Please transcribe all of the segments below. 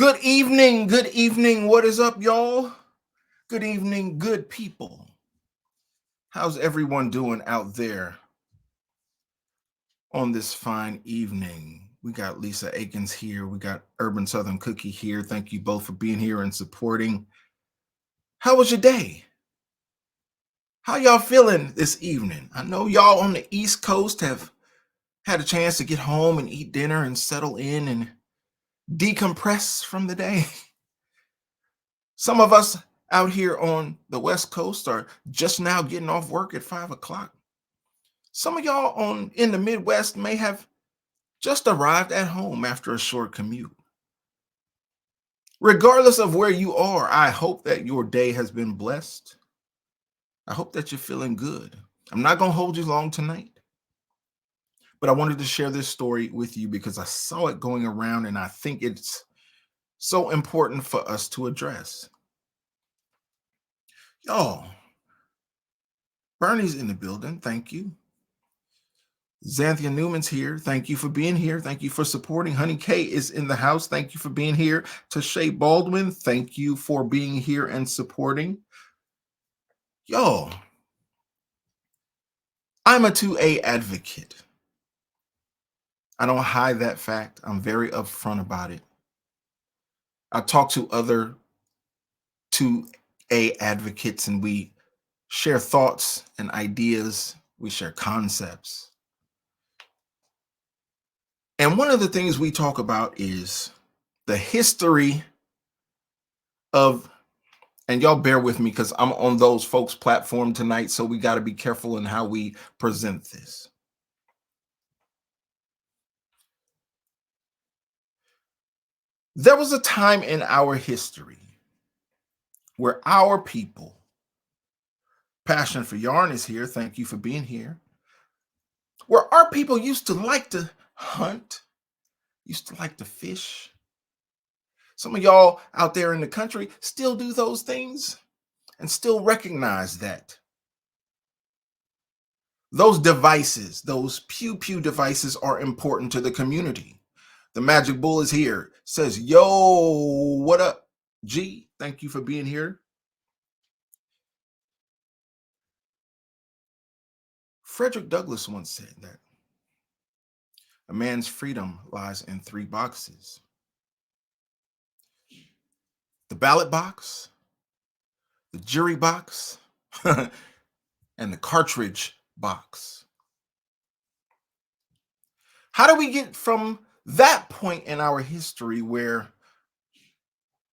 Good evening. Good evening. What is up, y'all? Good evening, good people. How's everyone doing out there on this fine evening? We got Lisa Akins here. We got Urban Southern Cookie here. Thank you both for being here and supporting. How was your day? How y'all feeling this evening? I know y'all on the East Coast have had a chance to get home and eat dinner and settle in and decompress from the day. Some of us out here on the West Coast are just now getting off work at 5 o'clock. Some of y'all on in the Midwest may have just arrived at home after a short commute. Regardless of where you are, I hope that your day has been blessed. I hope that you're feeling good. I'm not going to hold you long tonight, but I wanted to share this story with you because I saw it going around and I think it's so important for us to address. Y'all, Bernie's in the building. Thank you. Xanthia Newman's here. Thank you for being here. Thank you for supporting. Honey K is in the house. Thank you for being here. Tashay Baldwin, thank you for being here and supporting. Y'all, I'm a 2A advocate. I don't hide that fact. I'm very upfront about it. I talk to other 2A advocates and we share thoughts and ideas. We share concepts. And one of the things we talk about is the history of, and y'all bear with me because I'm on those folks' platform tonight, so we got to be careful in how we present this. There was a time in our history where our people, Passion for Yarn is here, thank you for being here, where our people used to like to hunt, used to like to fish. Some of y'all out there in the country still do those things and still recognize that those devices, those pew pew devices, are important to the community. The Magic Bull is here, says, yo, what up, G? Thank you for being here. Frederick Douglass once said that a man's freedom lies in three boxes: the ballot box, the jury box, and the cartridge box. How do we get from that point in our history where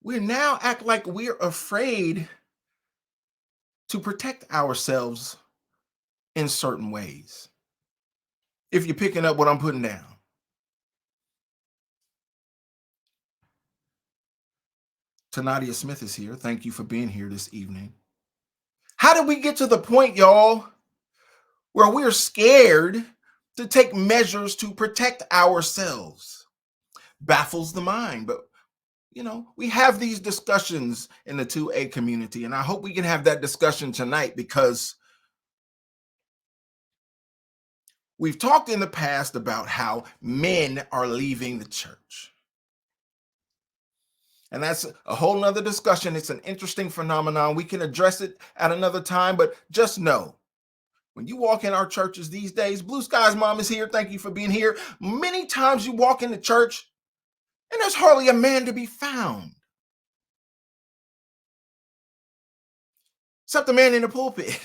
we now act like we're afraid to protect ourselves in certain ways? If you're picking up what I'm putting down. Tanadia Smith is here. Thank you for being here this evening. How did we get to the point, y'all, where we're scared to take measures to protect ourselves? Baffles the mind, but we have these discussions in the 2A community, and I hope we can have that discussion tonight because we've talked in the past about how men are leaving the church. And that's a whole nother discussion. It's an interesting phenomenon. We can address it at another time, but just know when you walk in our churches these days, Blue Skies Mom is here. Thank you for being here. Many times you walk into church and there's hardly a man to be found, except the man in the pulpit.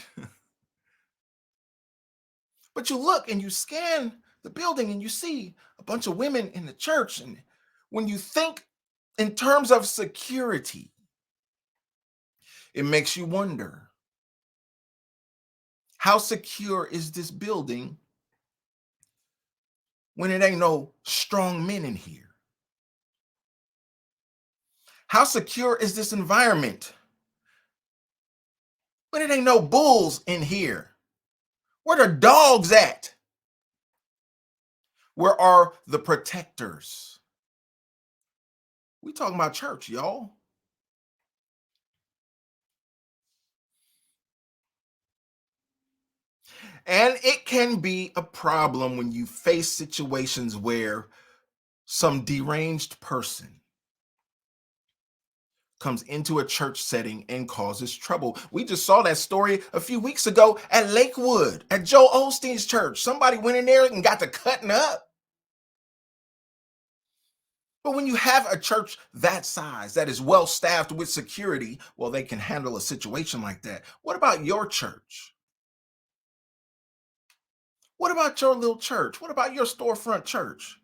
But you look and you scan the building and you see a bunch of women in the church. And when you think in terms of security, it makes you wonder, how secure is this building when it ain't no strong men in here? How secure is this environment when it ain't no bulls in here? Where the dogs at? Where are the protectors? We talking about church, y'all. And it can be a problem when you face situations where some deranged person comes into a church setting and causes trouble. We just saw that story a few weeks ago at Lakewood, at Joe Osteen's church. Somebody went in there and got to cutting up. But when you have a church that size, that is well staffed with security, well, they can handle a situation like that. What about your church? What about your little church? What about your storefront church?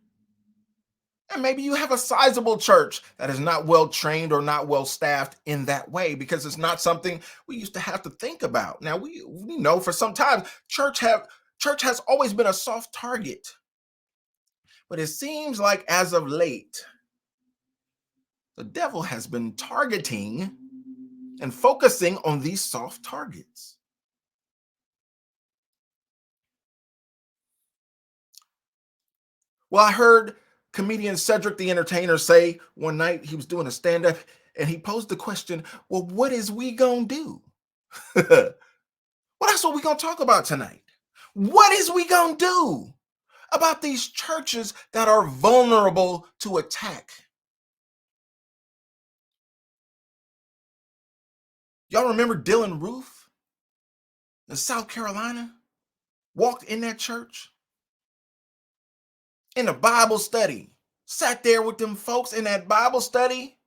And maybe you have a sizable church that is not well trained or not well staffed in that way because it's not something we used to have to think about. Now we know for some time church has always been a soft target, but it seems like as of late, the devil has been targeting and focusing on these soft targets. Well, I heard comedian Cedric the Entertainer say one night he was doing a stand up and he posed the question, well, what is we gonna do? Well, that's what we're gonna talk about tonight. What is we gonna do about these churches that are vulnerable to attack? Y'all remember Dylan Roof in South Carolina? Walked in that church in a Bible study, sat there with them folks in that Bible study,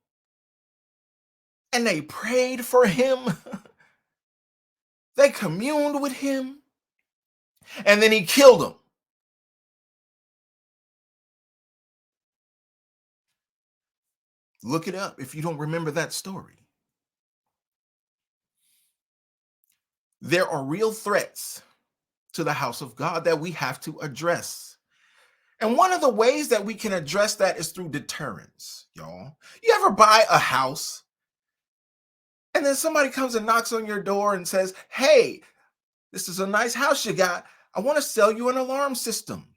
and they prayed for him. They communed with him, and then he killed them. Look it up if you don't remember that story. There are real threats to the house of God that we have to address. And one of the ways that we can address that is through deterrence, y'all. You ever buy a house and then somebody comes and knocks on your door and says, hey, this is a nice house you got. I want to sell you an alarm system.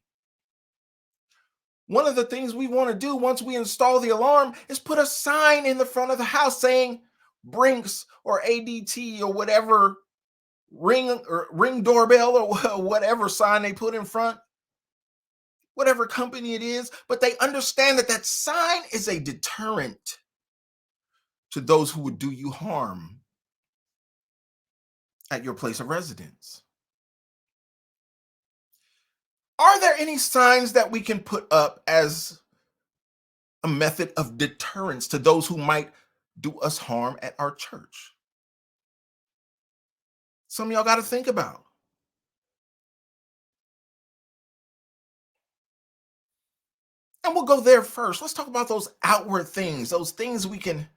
One of the things we want to do once we install the alarm is put a sign in the front of the house saying Brinks or ADT or whatever ring doorbell or whatever sign they put in front, whatever company it is, but they understand that that sign is a deterrent to those who would do you harm at your place of residence. Are there any signs that we can put up as a method of deterrence to those who might do us harm at our church? Some of y'all got to think about. And we'll go there first. Let's talk about those outward things, those things we can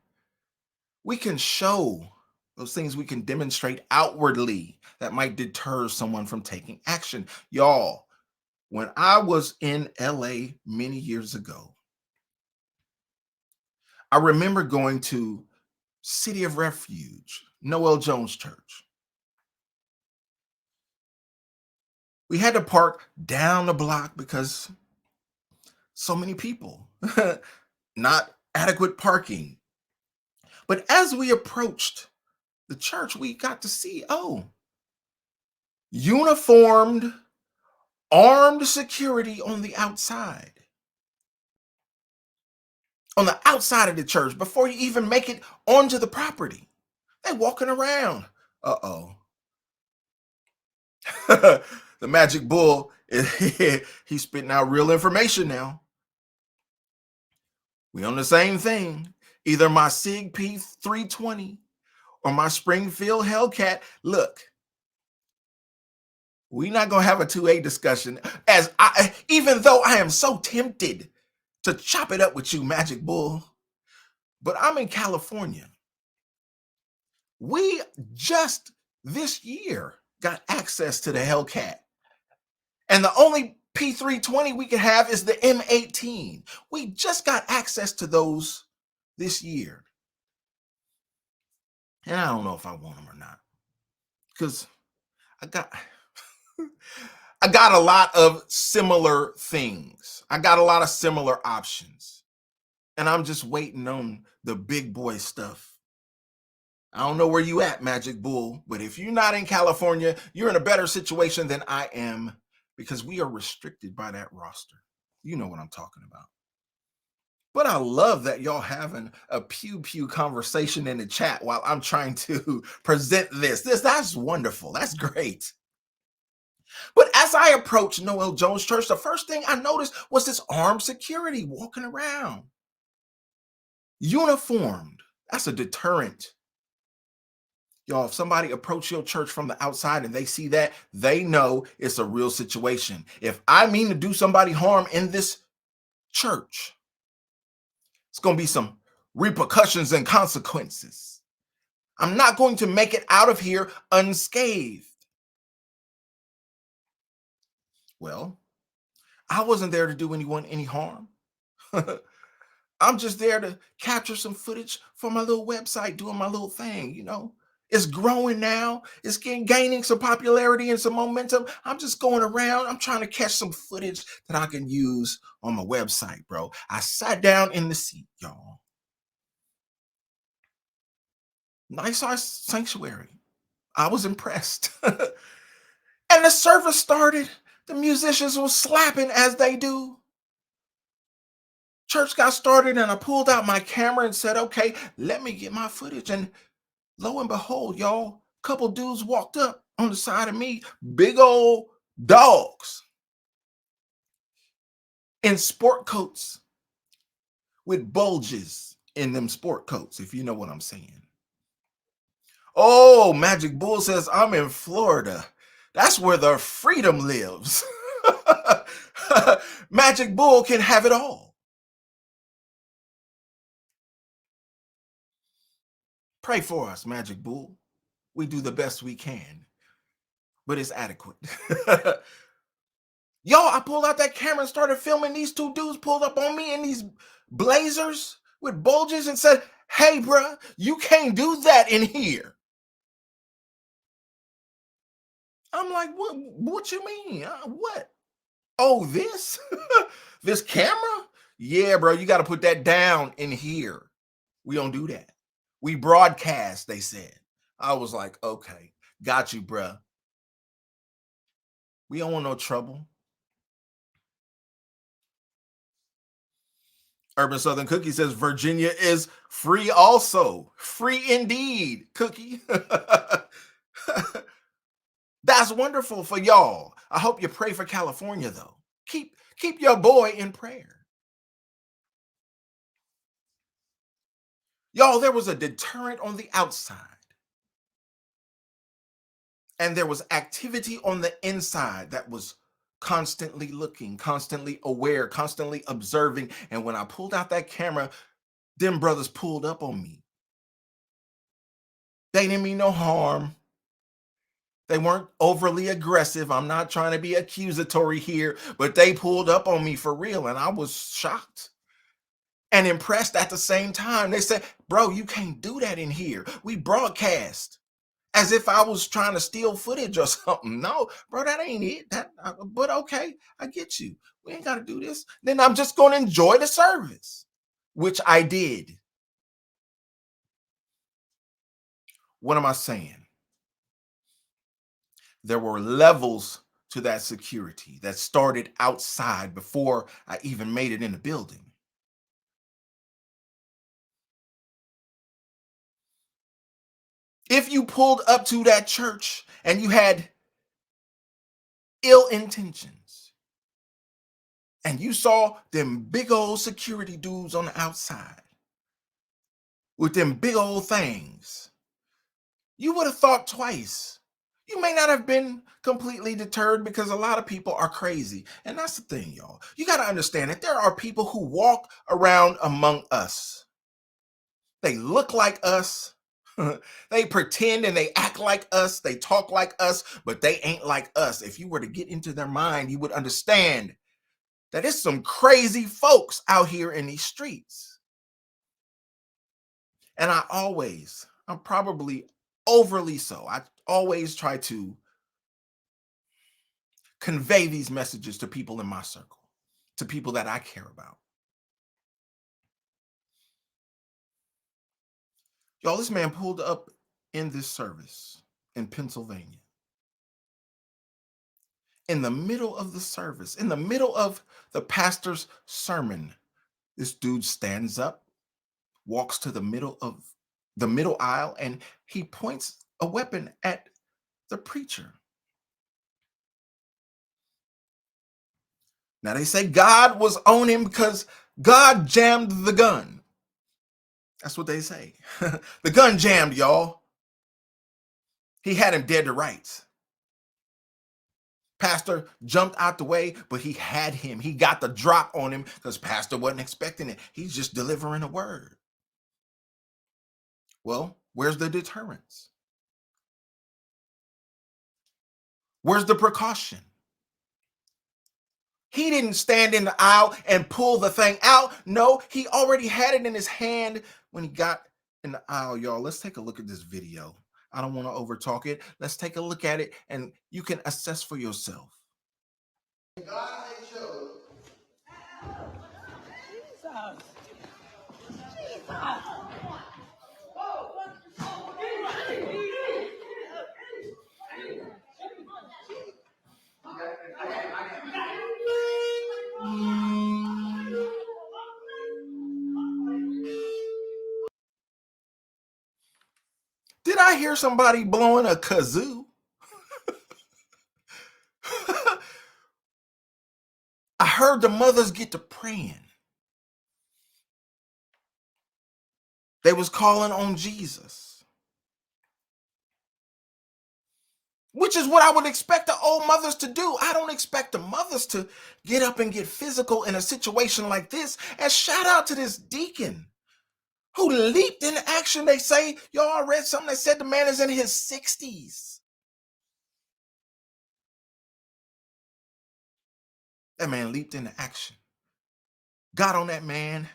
show, those things we can demonstrate outwardly that might deter someone from taking action. Y'all, when I was in LA many years ago, I remember going to City of Refuge, Noel Jones Church. We had to park down the block because so many people, not adequate parking. But as we approached the church, we got to see, oh, uniformed, armed security on the outside. On the outside of the church, before you even make it onto the property. They walking around. Uh-oh. The magic bull, he's spitting out real information now. We on the same thing. Either my SIG P320 or my Springfield Hellcat. Look, we're not gonna have a 2A discussion. Even though I am so tempted to chop it up with you, Magic Bull, but I'm in California. We just this year got access to the Hellcat. And the only P320 we can have is the M18. We just got access to those this year. And I don't know if I want them or not. Because I got I got a lot of similar things. I got a lot of similar options. And I'm just waiting on the big boy stuff. I don't know where you at, Magic Bull, but if you're not in California, you're in a better situation than I am because we are restricted by that roster. You know what I'm talking about. But I love that y'all having a pew pew conversation in the chat while I'm trying to present this. That's wonderful. That's great. But as I approached Noel Jones Church, the first thing I noticed was this armed security walking around, uniformed. That's a deterrent. Y'all, if somebody approach your church from the outside and they see that, they know it's a real situation. If I mean to do somebody harm in this church, it's going to be some repercussions and consequences. I'm not going to make it out of here unscathed. Well, I wasn't there to do anyone any harm. I'm just there to capture some footage for my little website, doing my little thing, you know. It's growing now. It's gaining some popularity and some momentum. I'm just going around. I'm trying to catch some footage that I can use on my website, bro. I sat down in the seat, y'all. Nice size sanctuary. I was impressed. And the service started. The musicians were slapping as they do. Church got started, and I pulled out my camera and said, okay, let me get my footage. And lo and behold, y'all, couple dudes walked up on the side of me, big old dogs in sport coats with bulges in them sport coats, if you know what I'm saying. Oh, Magic Bull says, I'm in Florida. That's where the freedom lives. Magic Bull can have it all. Pray for us, Magic Bull. We do the best we can, but it's adequate. Yo, I pulled out that camera and started filming. These two dudes pulled up on me in these blazers with bulges and said, hey, bruh, you can't do that in here. I'm like, what you mean? What? Oh, this? This camera? Yeah, bro, you got to put that down in here. We don't do that. We broadcast, they said. I was like, okay, got you, bruh. We don't want no trouble. Urban Southern Cookie says Virginia is free also. Free indeed, Cookie. That's wonderful for y'all. I hope you pray for California though. Keep your boy in prayer. Y'all, there was a deterrent on the outside. And there was activity on the inside that was constantly looking, constantly aware, constantly observing. And when I pulled out that camera, them brothers pulled up on me. They didn't mean no harm. They weren't overly aggressive. I'm not trying to be accusatory here, but they pulled up on me for real. And I was shocked and impressed at the same time. They said, bro, you can't do that in here. We broadcast, as if I was trying to steal footage or something. No, bro, that ain't it. But okay, I get you. We ain't got to do this. Then I'm just going to enjoy the service, which I did. What am I saying? There were levels to that security that started outside before I even made it in the building. If you pulled up to that church and you had ill intentions and you saw them big old security dudes on the outside with them big old things, you would have thought twice. You may not have been completely deterred because a lot of people are crazy. And that's the thing, y'all. You got to understand that there are people who walk around among us. They look like us. They pretend and they act like us. They talk like us, but they ain't like us. If you were to get into their mind, you would understand that it's some crazy folks out here in these streets. And I'm probably overly so. I always try to convey these messages to people in my circle, to people that I care about. Y'all, this man pulled up in this service in Pennsylvania. In the middle of the service, in the middle of the pastor's sermon, This dude stands up, walks to the middle aisle, and he points a weapon at the preacher. Now they say God was on him because God jammed the gun. That's what they say. The gun jammed, y'all. He had him dead to rights. Pastor jumped out the way, but he had him. He got the drop on him because Pastor wasn't expecting it. He's just delivering a word. Well, where's the deterrence? Where's the precaution? He didn't stand in the aisle and pull the thing out. No, he already had it in his hand when he got in the aisle, y'all. Let's take a look at this video. I don't want to overtalk it. Let's take a look at it and you can assess for yourself. God had chose. Jesus. Did I hear somebody blowing a kazoo? I heard the mothers get to praying. They was calling on Jesus, which is what I would expect the old mothers to do. I don't expect the mothers to get up and get physical in a situation like this. And shout out to this deacon who leaped into action. They say, y'all read something that said the man is in his 60s. That man leaped into action, got on that man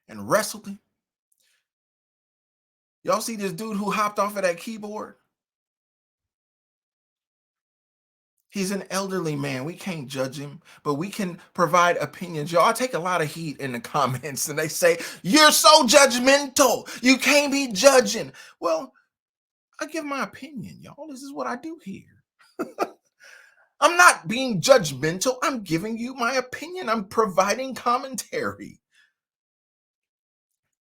and wrestled him. Y'all see this dude who hopped off of that keyboard? He's an elderly man. We can't judge him, but we can provide opinions. Y'all, I take a lot of heat in the comments and they say, you're so judgmental. You can't be judging. Well, I give my opinion, y'all. This is what I do here. I'm not being judgmental. I'm giving you my opinion. I'm providing commentary.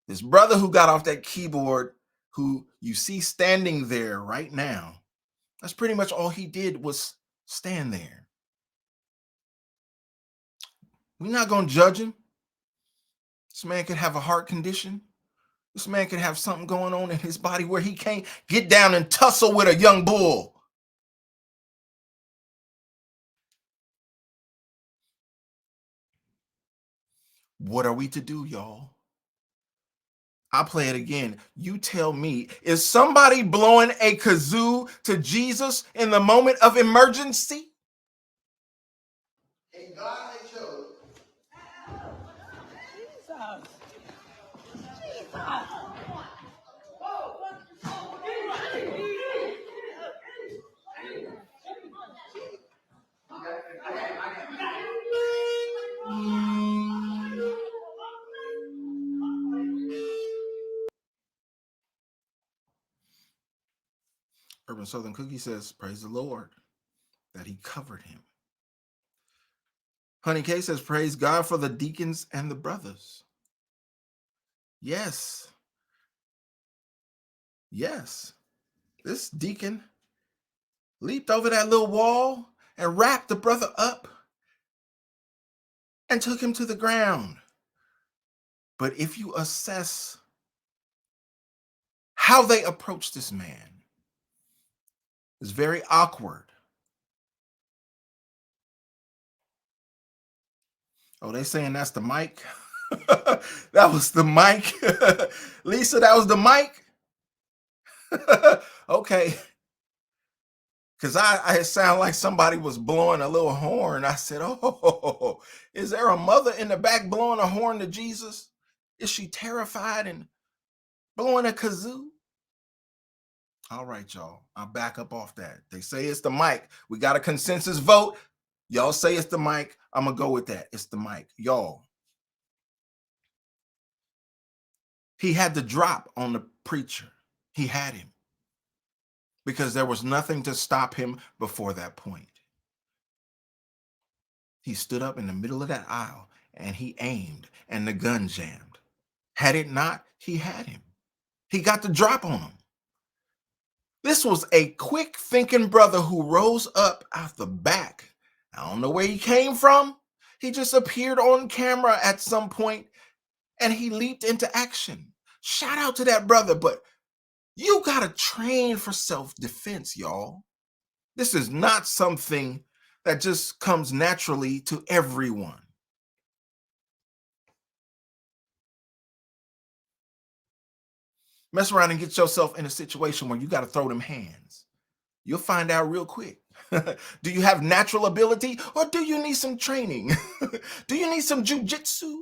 This brother who got off that keyboard, who you see standing there right now, that's pretty much all he did was stand there. We're not going to judge him. This man could have a heart condition. This man could have something going on in his body where he can't get down and tussle with a young bull. What are we to do, y'all? I'll play it again. You tell me, is somebody blowing a kazoo to Jesus in the moment of emergency? And God had chose. Jesus. Urban Southern Cookie says, praise the Lord that he covered him. Honey K says, praise God for the deacons and the brothers. Yes. Yes. This deacon leaped over that little wall and wrapped the brother up and took him to the ground. But if you assess how they approached this man, it's very awkward. Oh, they saying that's the mic? That was the mic. Lisa, that was the mic? Okay. Because I sound like somebody was blowing a little horn. I said, oh, is there a mother in the back blowing a horn to Jesus? Is she terrified and blowing a kazoo? All right, y'all. I'll back up off that. They say it's the mic. We got a consensus vote. Y'all say it's the mic. I'm going to go with that. It's the mic. Y'all. He had the drop on the preacher. He had him. Because there was nothing to stop him before that point. He stood up in the middle of that aisle and he aimed, and the gun jammed. Had it not, he had him. He got the drop on him. This was a quick thinking brother who rose up out the back. I don't know where he came from. He just appeared on camera at some point and he leaped into action. Shout out to that brother, but you got to train for self defense, y'all. This is not something that just comes naturally to everyone. Mess around and get yourself in a situation where you got to throw them hands. You'll find out real quick. Do you have natural ability or do you need some training? Do you need some jujitsu?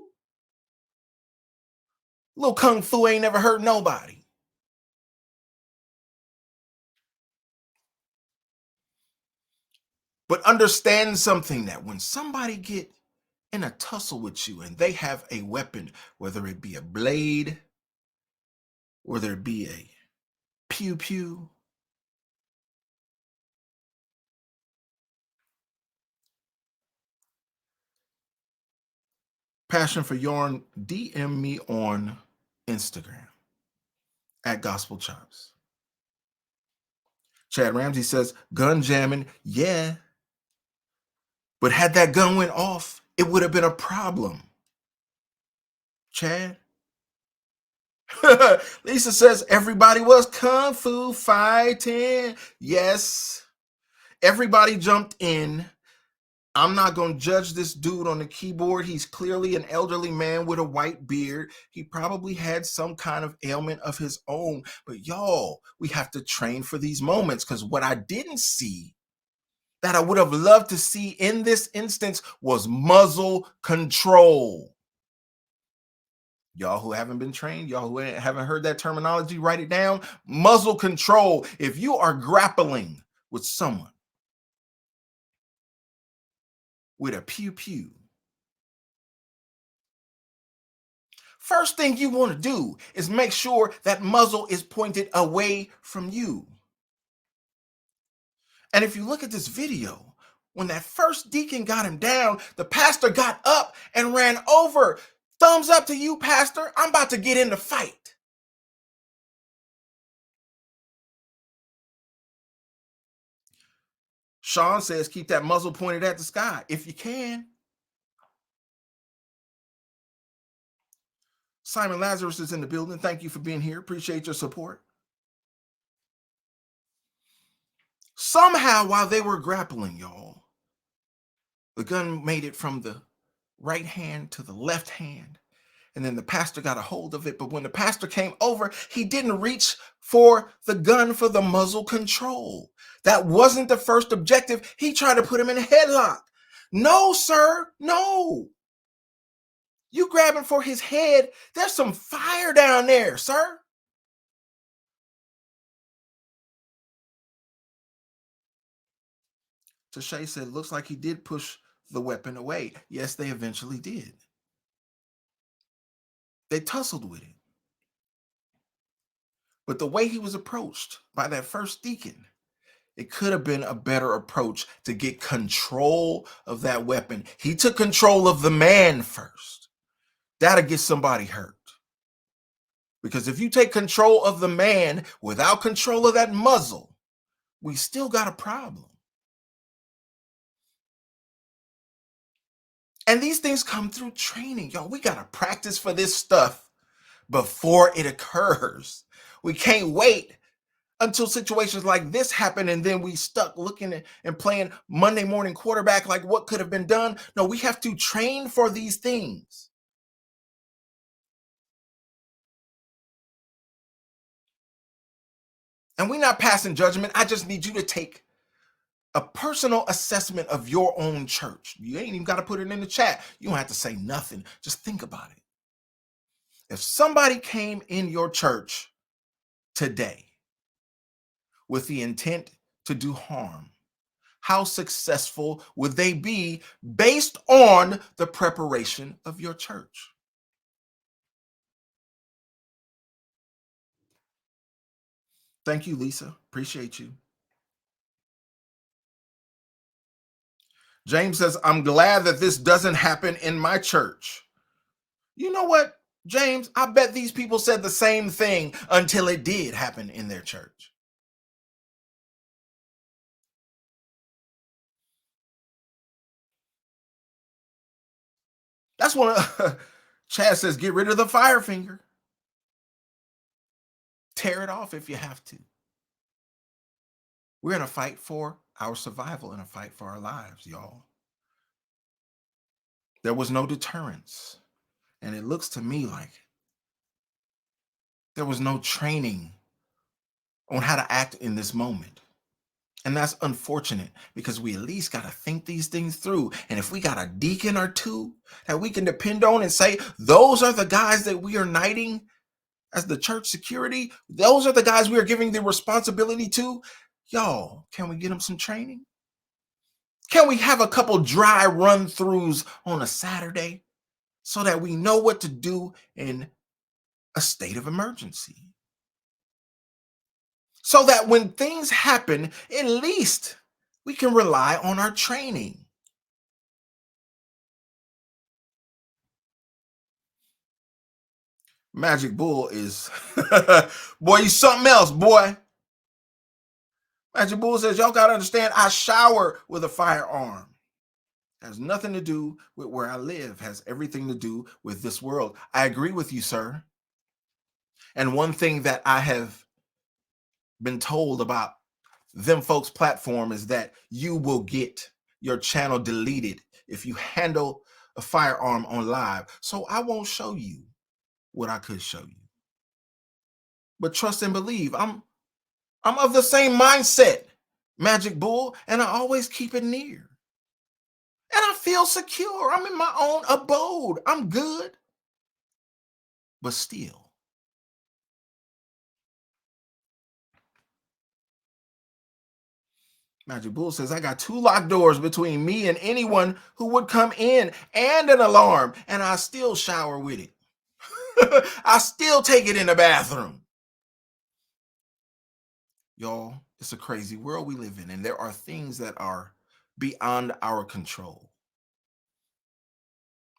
Little kung fu ain't never hurt nobody. But understand something, that when somebody get in a tussle with you and they have a weapon, whether it be a blade, whether it be a pew pew, passion for yarn, DM me on Instagram at Gospel Chops. Chad Ramsey says, gun jamming, yeah. But had that gun went off, it would have been a problem. Chad? Lisa says, everybody was kung fu fighting. Yes. Everybody jumped in. I'm not going to judge this dude on the keyboard. He's clearly an elderly man with a white beard. He probably had some kind of ailment of his own. But y'all, we have to train for these moments, because what I didn't see that I would have loved to see in this instance was muzzle control. Y'all who haven't been trained, y'all who haven't heard that terminology, write it down. Muzzle control. If you are grappling with someone with a pew pew, first thing you want to do is make sure that muzzle is pointed away from you. And if you look at this video, when that first deacon got him down, the pastor got up and ran over. Thumbs up to you, pastor. I'm about to get in the fight. Sean says, keep that muzzle pointed at the sky if you can. Simon Lazarus is in the building. Thank you for being here. Appreciate your support. Somehow, while they were grappling, y'all, the gun made it from the right hand to the left hand. And then the pastor got a hold of it. But when the pastor came over, he didn't reach for the gun for the muzzle control. That wasn't the first objective. He tried to put him in a headlock. No, sir. No. You grabbing for his head. There's some fire down there, sir. Tashay said, looks like he did push the weapon away. Yes, they eventually did. They tussled with it. But the way he was approached by that first deacon, it could have been a better approach to get control of that weapon. He took control of the man first. That'll get somebody hurt. Because if you take control of the man without control of that muzzle, we still got a problem. And these things come through training, y'all. We got to practice for this stuff before it occurs. We can't wait until situations like this happen and then we stuck looking at and playing Monday morning quarterback like what could have been done. No, we have to train for these things. And we're not passing judgment. I just need you to take a personal assessment of your own church. You ain't even got to put it in the chat. You don't have to say nothing. Just think about it. If somebody came in your church today with the intent to do harm, how successful would they be based on the preparation of your church? Thank you, Lisa. Appreciate you. James says, I'm glad that this doesn't happen in my church. You know what, James? I bet these people said the same thing until it did happen in their church. That's one of Chad says, get rid of the fire finger. Tear it off if you have to. We're in a fight for our survival and a fight for our lives, y'all. There was no deterrence. And it looks to me like there was no training on how to act in this moment. And that's unfortunate because we at least got to think these things through. And if we got a deacon or two that we can depend on and say, those are the guys that we are knighting as the church security, those are the guys we are giving the responsibility to, y'all, can we get them some training? Can we have a couple dry run throughs on a Saturday so that we know what to do in a state of emergency? So that when things happen, at least we can rely on our training. Magic Bull is, boy, you something else, boy. Magic Bull says, y'all got to understand, I shower with a firearm. Has nothing to do with where I live, has everything to do with this world. I agree with you, sir. And one thing that I have been told about them folks platform is that you will get your channel deleted if you handle a firearm on live. So I won't show you what I could show you. But trust and believe, I'm of the same mindset, Magic Bull, and I always keep it near. And I feel secure. I'm in my own abode. I'm good. But still, Magic Bull says, I got two locked doors between me and anyone who would come in and an alarm, and I still shower with it. I still take it in the bathroom. Y'all, it's a crazy world we live in, and there are things that are beyond our control.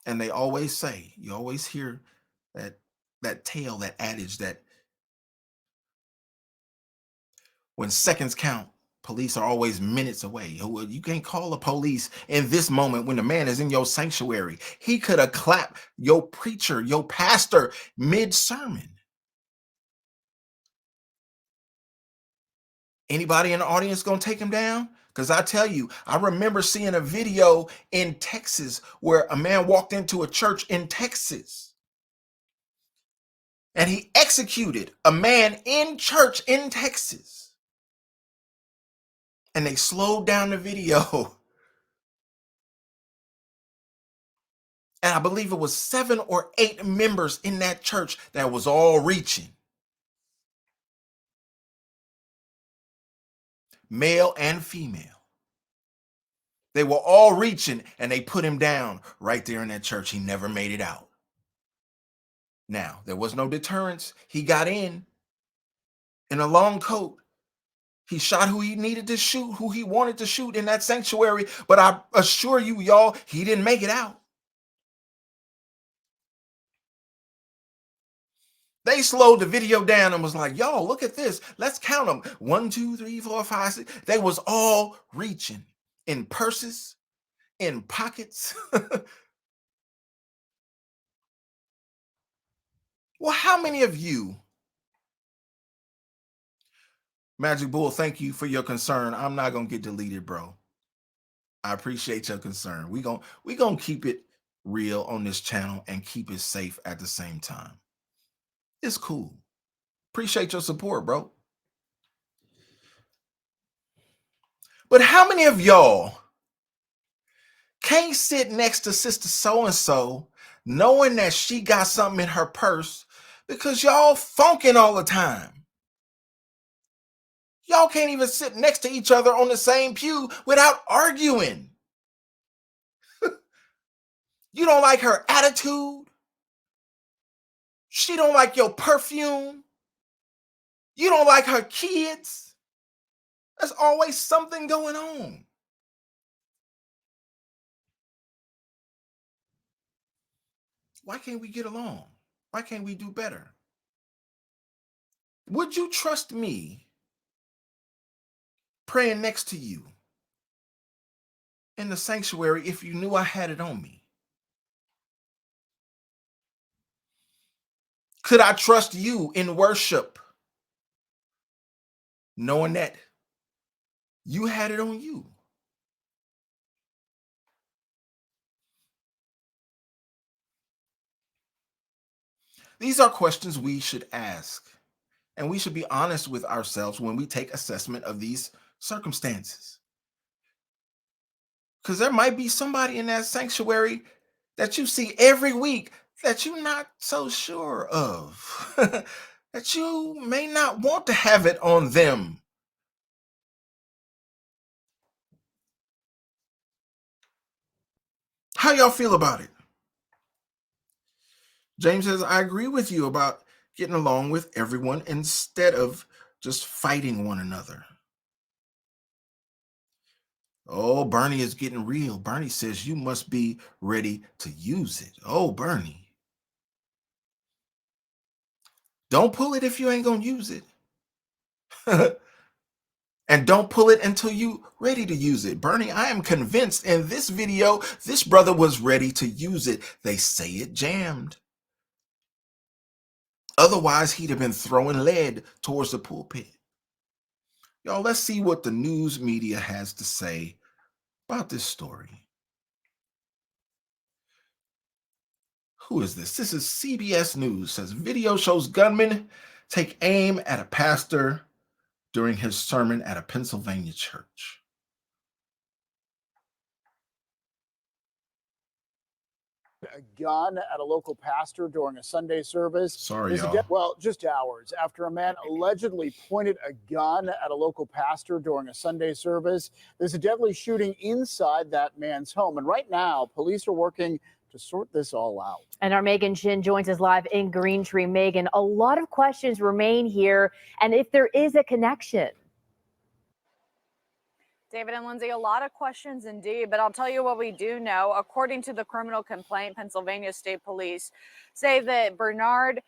And they always say, you always hear that tale, that adage that when seconds count, police are always minutes away. You can't call the police in this moment when the man is in your sanctuary. He could have clapped your preacher, your pastor mid-sermon. Anybody in the audience gonna take him down? Because I tell you, I remember seeing a video in Texas where a man walked into a church in Texas and he executed a man in church in Texas. And they slowed down the video. And I believe it was 7 or 8 members in that church that was all reaching. Male and female. They were all reaching and they put him down right there in that church. He never made it out. Now, there was no deterrence. He got in a long coat. He shot who he needed to shoot, who he wanted to shoot in that sanctuary. But I assure you, y'all, he didn't make it out. They slowed the video down and was like, y'all, look at this. Let's count them. 1, 2, 3, 4, 5, 6. They was all reaching in purses, in pockets. Well, how many of you, Magic Bull, thank you for your concern. I'm not going to get deleted, bro. I appreciate your concern. We gonna keep it real on this channel and keep it safe at the same time. It's cool. Appreciate your support, bro. But how many of y'all can't sit next to sister so-and-so knowing that she got something in her purse because y'all funking all the time? Y'all can't even sit next to each other on the same pew without arguing. You don't like her attitude. She don't like your perfume. You don't like her kids. There's always something going on. Why can't we get along? Why can't we do better? Would you trust me praying next to you in the sanctuary if you knew I had it on me? Could I trust you in worship knowing that you had it on you? These are questions we should ask, and we should be honest with ourselves when we take assessment of these circumstances. Because there might be somebody in that sanctuary that you see every week that you're not so sure of, that you may not want to have it on them. How y'all feel about it? James says, I agree with you about getting along with everyone instead of just fighting one another. Oh, Bernie is getting real. Bernie says you must be ready to use it. Oh, Bernie. Don't pull it if you ain't going to use it. And don't pull it until you ready to use it. Bernie, I am convinced in this video, this brother was ready to use it. They say it jammed. Otherwise, he'd have been throwing lead towards the pulpit. Y'all, let's see what the news media has to say about this story. Who is this? This is CBS News. Says video shows gunman take aim at a pastor during his sermon at a Pennsylvania church. A gun at a local pastor during a Sunday service. Sorry, y'all. Well, just hours after a man allegedly pointed a gun at a local pastor during a Sunday service. There's a deadly shooting inside that man's home. And right now, police are working to sort this all out. And our Megan Shin joins us live in Green Tree. Megan, a lot of questions remain here, and if there is a connection. David and Lindsay, a lot of questions indeed, but I'll tell you what we do know. According to the criminal complaint, Pennsylvania State Police say that Bernard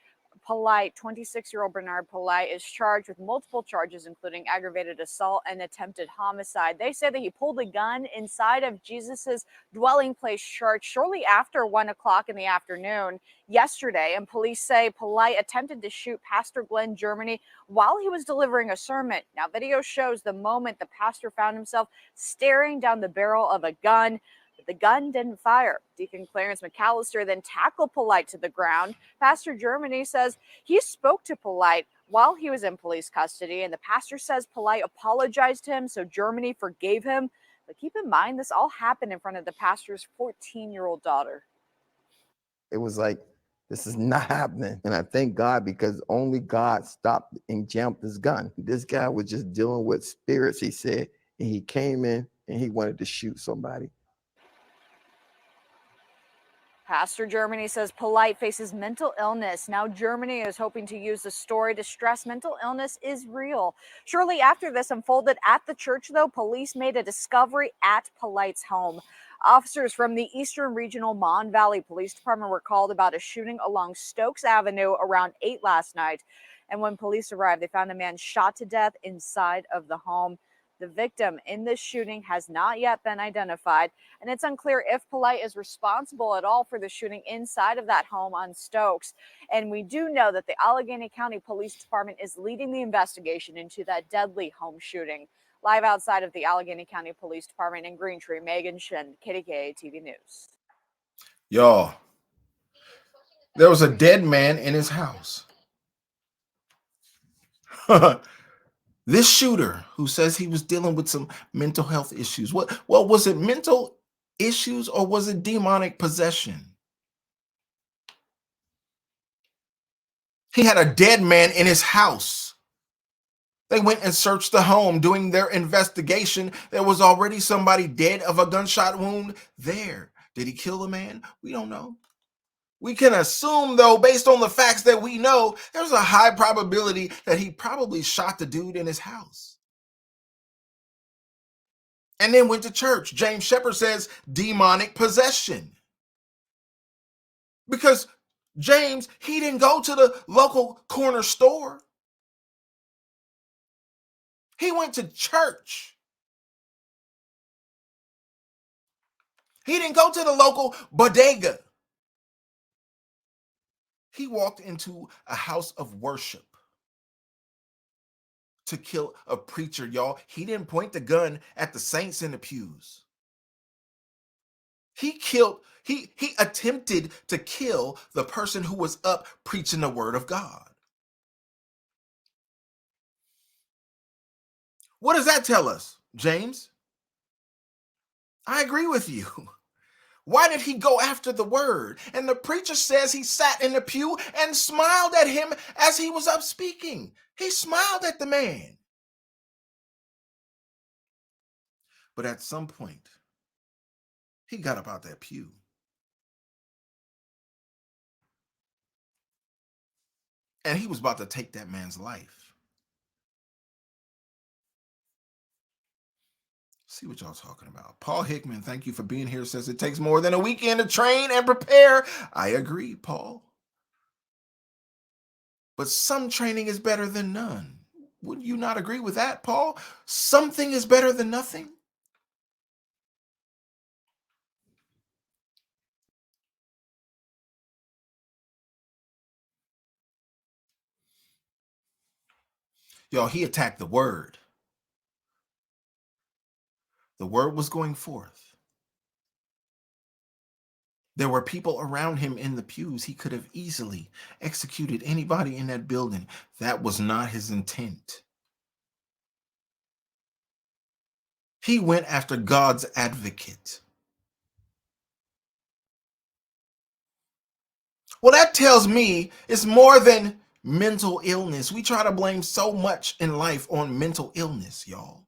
Polite, 26-year-old Bernard Polite, is charged with multiple charges, including aggravated assault and attempted homicide. They say that he pulled a gun inside of Jesus's dwelling place church shortly after 1 o'clock in the afternoon yesterday, and police say Polite attempted to shoot Pastor Glenn Germany while he was delivering a sermon. Now, video shows the moment the pastor found himself staring down the barrel of a gun. But the gun didn't fire. Deacon Clarence McAllister then tackled Polite to the ground. Pastor Germany says he spoke to Polite while he was in police custody, and the pastor says Polite apologized to him, so Germany forgave him. But keep in mind, this all happened in front of the pastor's 14-year-old daughter. It was like, this is not happening. And I thank God, because only God stopped and jammed this gun. This guy was just dealing with spirits, he said, and he came in and he wanted to shoot somebody. Pastor Germany says Polite faces mental illness. Now Germany is hoping to use the story to stress mental illness is real. Shortly after this unfolded at the church, though, police made a discovery at Polite's home. Officers from the Eastern Regional Mon Valley Police Department were called about a shooting along Stokes Avenue around 8 last night. And when police arrived, they found a man shot to death inside of the home. The victim in this shooting has not yet been identified, and it's unclear if Polite is responsible at all for the shooting inside of that home on Stokes. And we do know that the Allegheny County Police Department is leading the investigation into that deadly home shooting. Live outside of the Allegheny County Police Department in Green Tree, Megan Shin, KDKA TV News. Y'all, there was a dead man in his house. This shooter who says he was dealing with some mental health issues. What was it, mental issues, or was it demonic possession? He had a dead man in his house. They went and searched the home. Doing their investigation, there was already somebody dead of a gunshot wound there. Did he kill the man? We don't know. We can assume, though, based on the facts that we know, there's a high probability that he probably shot the dude in his house and then went to church. James Shepard says demonic possession. Because James, he didn't go to the local corner store. He went to church. He didn't go to the local bodega. He walked into a house of worship to kill a preacher, y'all. He didn't point the gun at the saints in the pews. He attempted to kill the person who was up preaching the word of God. What does that tell us, James? I agree with you. Why did he go after the word? And the preacher says he sat in the pew and smiled at him as he was up speaking. He smiled at the man. But at some point, he got up out that pew. And he was about to take that man's life. See what y'all talking about. Paul Hickman, thank you for being here. Says it takes more than a weekend to train and prepare. I agree, Paul. But some training is better than none. Wouldn't you not agree with that, Paul? Something is better than nothing. Y'all, he attacked the word. The word was going forth. There were people around him in the pews. He could have easily executed anybody in that building. That was not his intent. He went after God's advocate. Well, that tells me it's more than mental illness. We try to blame so much in life on mental illness, y'all.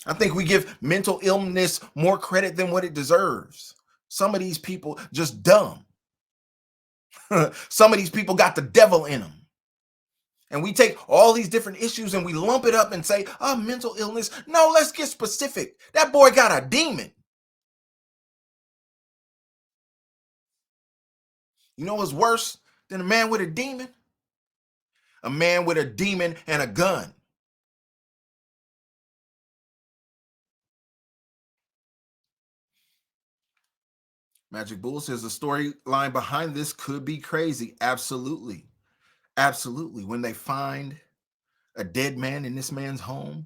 I think we give mental illness more credit than what it deserves. Some of these people just dumb. Some of these people got the devil in them. And we take all these different issues and we lump it up and say, oh, mental illness. No, let's get specific. That boy got a demon. You know what's worse than a man with a demon? A man with a demon and a gun. Magic Bull says the storyline behind this could be crazy. Absolutely. Absolutely. When they find a dead man in this man's home,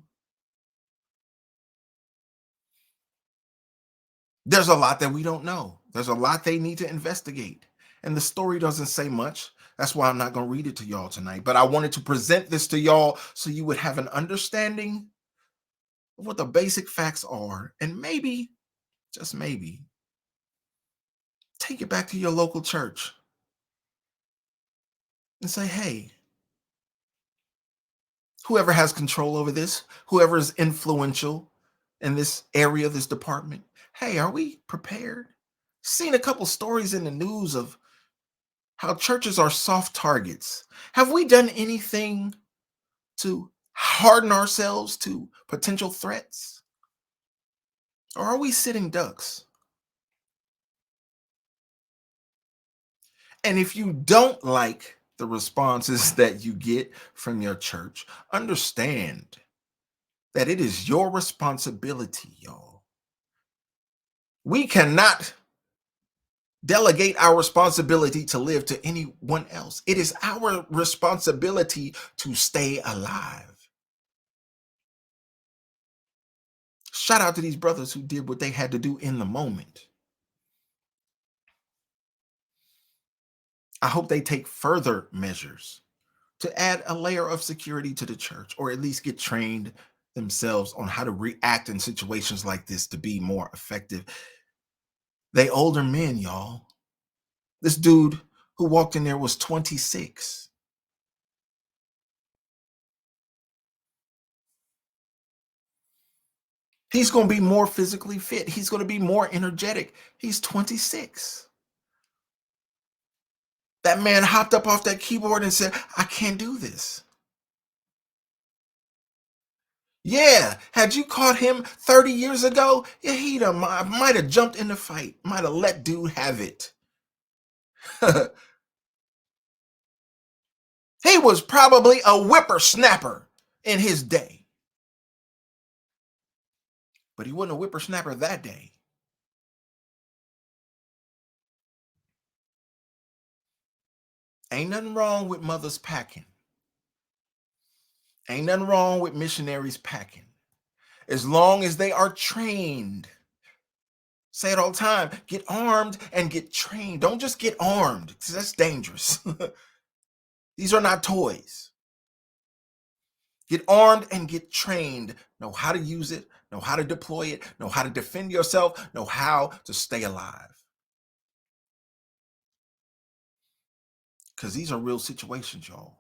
there's a lot that we don't know. There's a lot they need to investigate. And the story doesn't say much. That's why I'm not going to read it to y'all tonight. But I wanted to present this to y'all so you would have an understanding of what the basic facts are. And maybe, just maybe, take it back to your local church and say, hey, whoever has control over this, whoever is influential in this area, this department, hey, are we prepared? Seen a couple stories in the news of how churches are soft targets. Have we done anything to harden ourselves to potential threats? Or are we sitting ducks? And if you don't like the responses that you get from your church, understand that it is your responsibility, y'all. We cannot delegate our responsibility to live to anyone else. It is our responsibility to stay alive. Shout out to these brothers who did what they had to do in the moment. I hope they take further measures to add a layer of security to the church, or at least get trained themselves on how to react in situations like this to be more effective. They older men, y'all. This dude who walked in there was 26. He's going to be more physically fit. He's going to be more energetic. He's 26. That man hopped up off that keyboard and said, I can't do this. Yeah, had you caught him 30 years ago, yeah, he might have jumped in the fight, might have let dude have it. He was probably a whippersnapper in his day. But he wasn't a whippersnapper that day. Ain't nothing wrong with mothers packing. Ain't nothing wrong with missionaries packing. As long as they are trained. Say it all the time. Get armed and get trained. Don't just get armed, because that's dangerous. These are not toys. Get armed and get trained. Know how to use it, know how to deploy it, know how to defend yourself, know how to stay alive. Because these are real situations, y'all.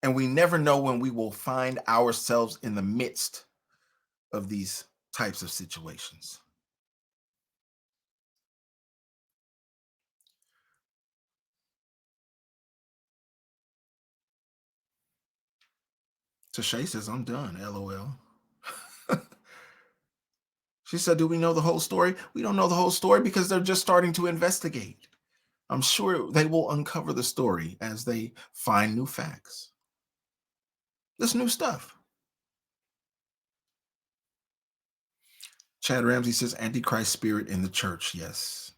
And we never know when we will find ourselves in the midst of these types of situations. Tashay says, I'm done, LOL. She said, do we know the whole story? We don't know the whole story because they're just starting to investigate. I'm sure they will uncover the story as they find new facts. This new stuff. Chad Ramsey says, Antichrist spirit in the church. Yes.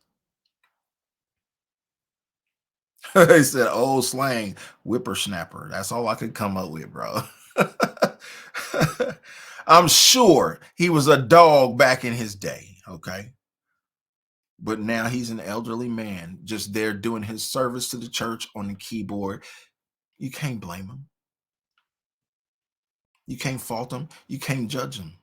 He said, old slang, whippersnapper. That's all I could come up with, bro. I'm sure he was a dog back in his day, okay? But now he's an elderly man just there doing his service to the church on the keyboard. You can't blame him. You can't fault him. You can't judge him.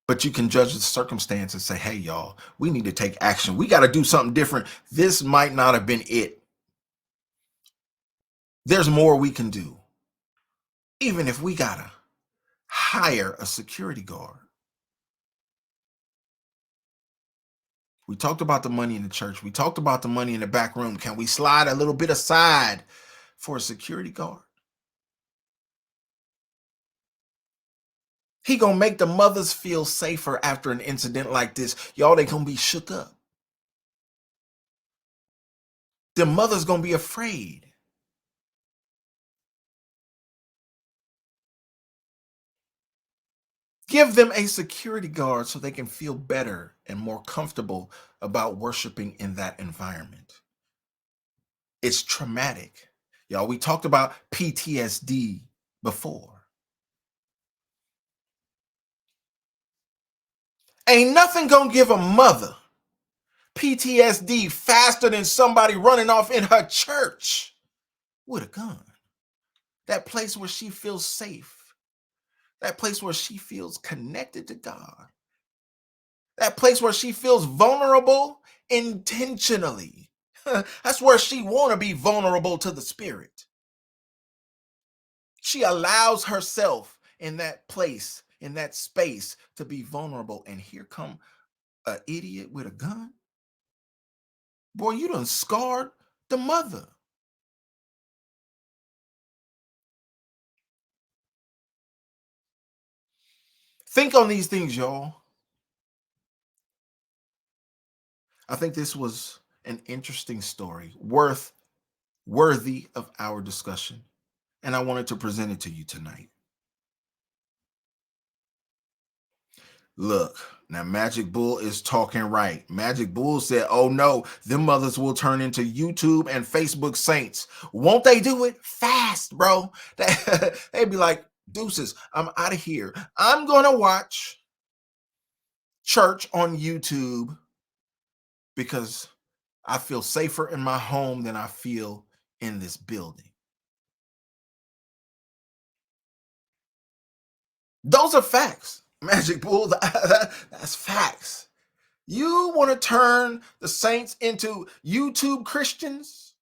But you can judge the circumstance and say, hey, y'all, we need to take action. We got to do something different. This might not have been it. There's more we can do. Even if we got to hire a security guard. We talked about the money in the church. We talked about the money in the back room. Can we slide a little bit aside for a security guard? He gonna make the mothers feel safer after an incident like this. Y'all, they gonna be shook up. The mother's gonna be afraid. Give them a security guard so they can feel better and more comfortable about worshiping in that environment. It's traumatic. Y'all, we talked about PTSD before. Ain't nothing gonna give a mother PTSD faster than somebody running off in her church with a gun. That place where she feels safe. That place where she feels connected to God. That place where she feels vulnerable intentionally. That's where she want to be vulnerable to the Spirit. She allows herself in that place, in that space, to be vulnerable. And here come an idiot with a gun. Boy, you done scarred the mother. Think on these things, y'all. I think this was an interesting story, worthy of our discussion. And I wanted to present it to you tonight. Look, now Magic Bull is talking right. Magic Bull said, oh no, them mothers will turn into YouTube and Facebook saints. Won't they do it fast, bro? They'd be like, deuces, I'm out of here. I'm going to watch church on YouTube because I feel safer in my home than I feel in this building. Those are facts. Magic Bull, that's facts. You want to turn the saints into YouTube Christians?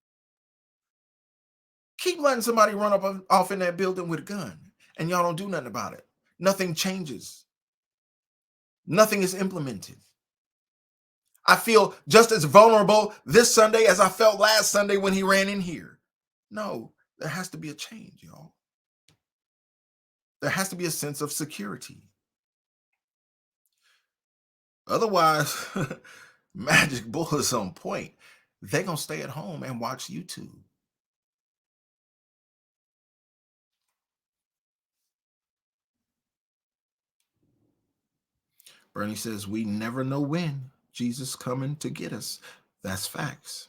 Keep letting somebody run up off in that building with a gun, and y'all don't do nothing about it. Nothing changes. Nothing is implemented. I feel just as vulnerable this Sunday as I felt last Sunday when he ran in here. No, There has to be a change, y'all. There has to be a sense of security. Otherwise, Magic Bull is on point. They're going to stay at home and watch YouTube. Bernie says, we never know when Jesus coming to get us. That's facts.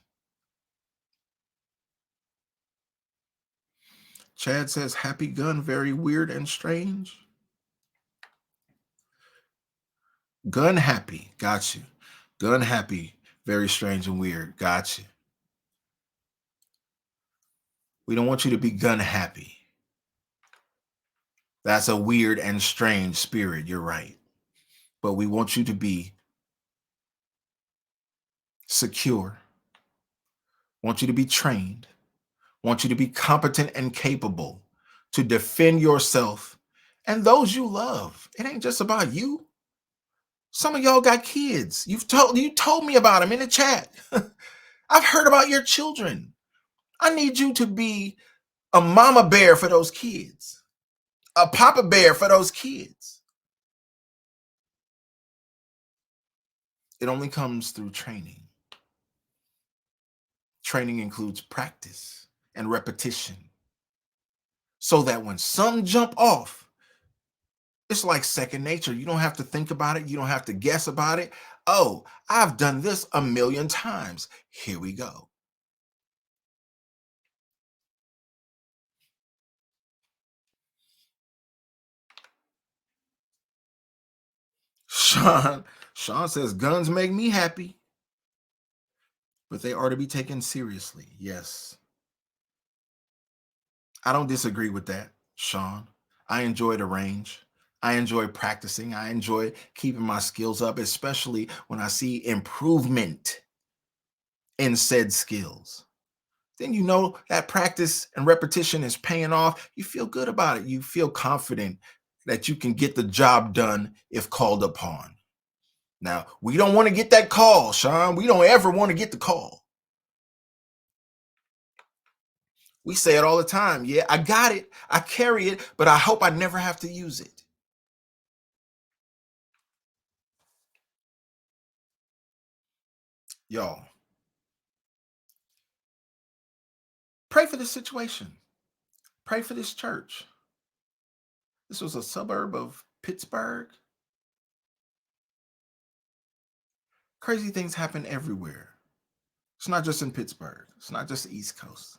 Chad says, happy gun, very weird and strange. Gun happy, got you. Gun happy, very strange and weird, got you. We don't want you to be gun happy. That's a weird and strange spirit, you're right. But we want you to be secure, want you to be trained, want you to be competent and capable to defend yourself and those you love. It ain't just about you. Some of y'all got kids. You told me about them in the chat. I've heard about your children. I need you to be a mama bear for those kids, a papa bear for those kids. It only comes through training. Training includes practice and repetition, so that when some jump off, it's like second nature. You don't have to think about it. You don't have to guess about it. Oh, I've done this a million times. Here we go. Sean says, guns make me happy, but they are to be taken seriously. Yes. I don't disagree with that, Sean. I enjoy the range. I enjoy practicing. I enjoy keeping my skills up, especially when I see improvement in said skills. Then you know that practice and repetition is paying off. You feel good about it. You feel confident that you can get the job done if called upon. Now, we don't want to get that call, Sean. We don't ever want to get the call. We say it all the time. Yeah, I got it. I carry it, but I hope I never have to use it. Y'all, pray for this situation. Pray for this church. This was a suburb of Pittsburgh. Crazy things happen everywhere. It's not just in Pittsburgh. It's not just the East Coast.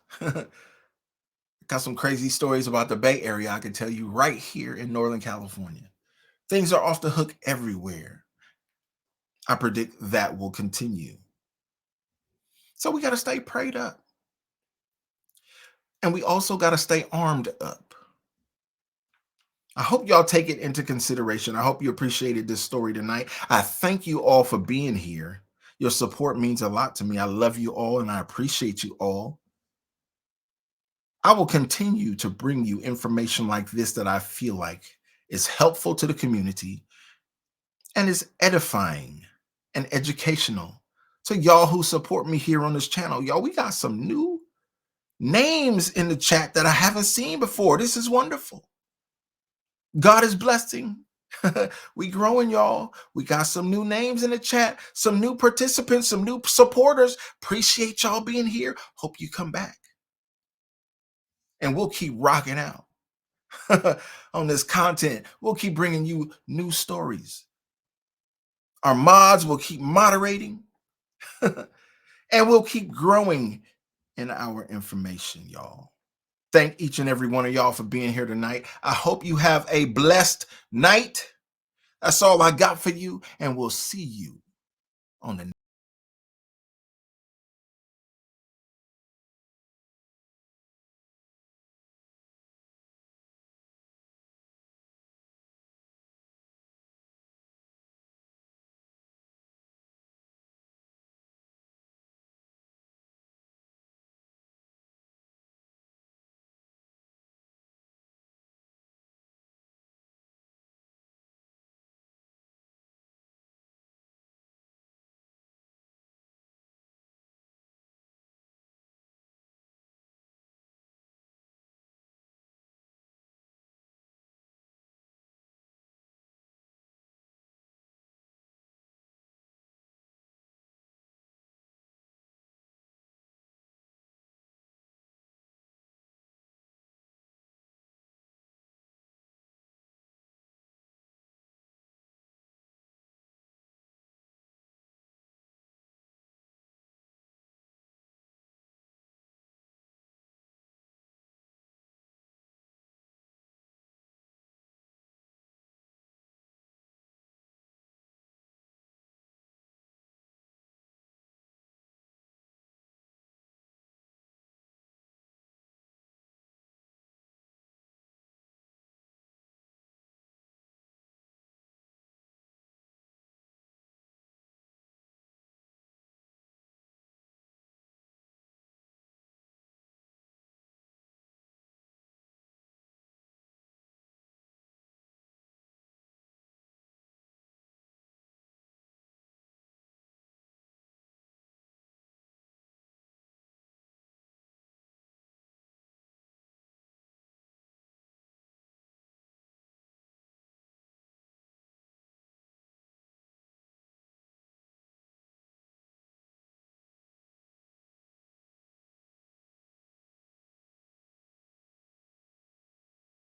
Got some crazy stories about the Bay Area I can tell you right here in Northern California. Things are off the hook everywhere. I predict that will continue. So we got to stay prayed up. And we also got to stay armed up. I hope y'all take it into consideration. I hope you appreciated this story tonight. I thank you all for being here. Your support means a lot to me. I love you all and I appreciate you all. I will continue to bring you information like this that I feel like is helpful to the community and is edifying and educational to y'all who support me here on this channel. Y'all, we got some new names in the chat that I haven't seen before. This is wonderful. God is blessing. We growing, y'all. We got some new names in the chat, some new participants, some new supporters. Appreciate y'all being here. Hope you come back. And we'll keep rocking out on this content. We'll keep bringing you new stories. Our mods will keep moderating. And we'll keep growing in our information, y'all. Thank each and every one of y'all for being here tonight. I hope you have a blessed night. That's all I got for you, and we'll see you on the